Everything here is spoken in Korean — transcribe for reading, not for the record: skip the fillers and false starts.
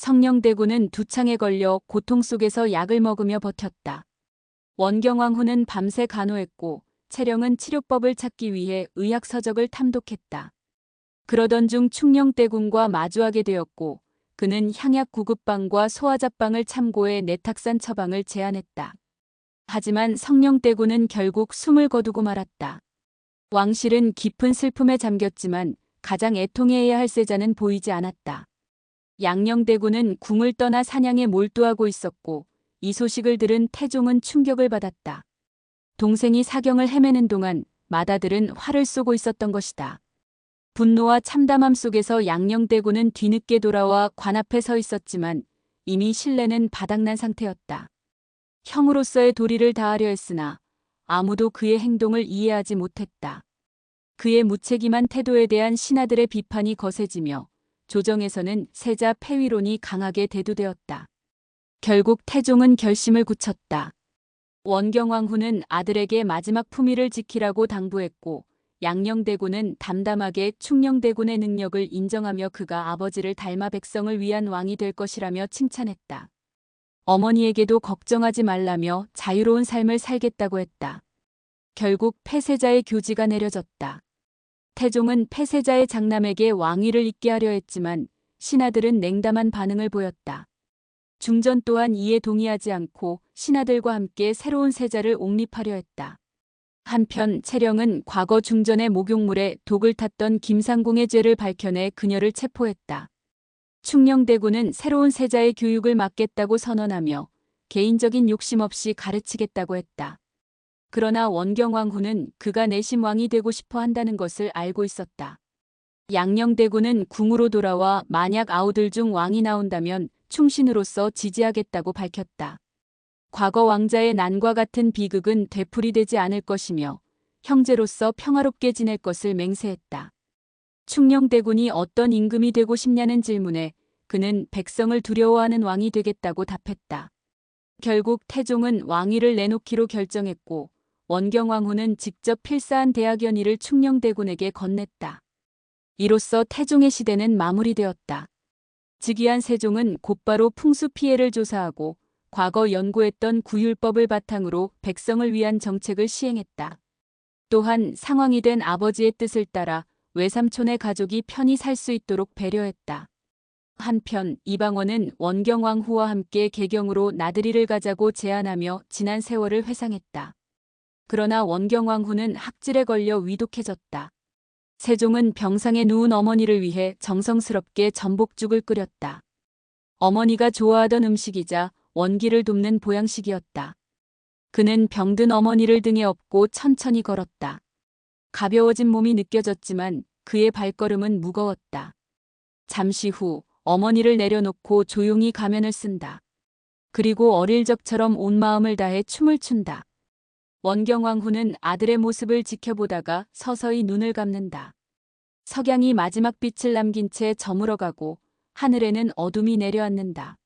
성령대군은 두창에 걸려 고통 속에서 약을 먹으며 버텼다. 원경왕후는 밤새 간호했고 채령은 치료법을 찾기 위해 의학서적을 탐독했다. 그러던 중 충녕대군과 마주하게 되었고 그는 향약 구급방과 소화잡방을 참고해 내탁산 처방을 제안했다. 하지만 성령대군은 결국 숨을 거두고 말았다. 왕실은 깊은 슬픔에 잠겼지만 가장 애통해야 할 세자는 보이지 않았다. 양녕대군은 궁을 떠나 사냥에 몰두하고 있었고 이 소식을 들은 태종은 충격을 받았다. 동생이 사경을 헤매는 동안 맏아들은 활을 쏘고 있었던 것이다. 분노와 참담함 속에서 양녕대군은 뒤늦게 돌아와 관 앞에 서 있었지만 이미 신뢰는 바닥난 상태였다. 형으로서의 도리를 다하려 했으나 아무도 그의 행동을 이해하지 못했다. 그의 무책임한 태도에 대한 신하들의 비판이 거세지며 조정에서는 세자 폐위론이 강하게 대두되었다. 결국 태종은 결심을 굳혔다. 원경왕후는 아들에게 마지막 품위를 지키라고 당부했고 양녕대군은 담담하게 충녕대군의 능력을 인정하며 그가 아버지를 닮아 백성을 위한 왕이 될 것이라며 칭찬했다. 어머니에게도 걱정하지 말라며 자유로운 삶을 살겠다고 했다. 결국 폐세자의 교지가 내려졌다. 태종은 폐세자의 장남에게 왕위를 잇게 하려 했지만 신하들은 냉담한 반응을 보였다. 중전 또한 이에 동의하지 않고 신하들과 함께 새로운 세자를 옹립하려 했다. 한편 채령은 과거 중전의 목욕물에 독을 탔던 김상궁의 죄를 밝혀내 그녀를 체포했다. 충녕대군은 새로운 세자의 교육을 맡겠다고 선언하며 개인적인 욕심 없이 가르치겠다고 했다. 그러나 원경왕후는 그가 내심 왕이 되고 싶어 한다는 것을 알고 있었다. 양녕대군은 궁으로 돌아와 만약 아우들 중 왕이 나온다면 충신으로서 지지하겠다고 밝혔다. 과거 왕자의 난과 같은 비극은 되풀이되지 않을 것이며 형제로서 평화롭게 지낼 것을 맹세했다. 충녕대군이 어떤 임금이 되고 싶냐는 질문에 그는 백성을 두려워하는 왕이 되겠다고 답했다. 결국 태종은 왕위를 내놓기로 결정했고 원경왕후는 직접 필사한 대학연의를 충녕대군에게 건넸다. 이로써 태종의 시대는 마무리되었다. 즉위한 세종은 곧바로 풍수 피해를 조사하고 과거 연구했던 구율법을 바탕으로 백성을 위한 정책을 시행했다. 또한 상왕이 된 아버지의 뜻을 따라 외삼촌의 가족이 편히 살 수 있도록 배려했다. 한편 이방원은 원경왕후와 함께 개경으로 나들이를 가자고 제안하며 지난 세월을 회상했다. 그러나 원경왕후는 학질에 걸려 위독해졌다. 세종은 병상에 누운 어머니를 위해 정성스럽게 전복죽을 끓였다. 어머니가 좋아하던 음식이자 원기를 돕는 보양식이었다. 그는 병든 어머니를 등에 업고 천천히 걸었다. 가벼워진 몸이 느껴졌지만 그의 발걸음은 무거웠다. 잠시 후 어머니를 내려놓고 조용히 가면을 쓴다. 그리고 어릴 적처럼 온 마음을 다해 춤을 춘다. 원경왕후는 아들의 모습을 지켜보다가 서서히 눈을 감는다. 석양이 마지막 빛을 남긴 채 저물어가고 하늘에는 어둠이 내려앉는다.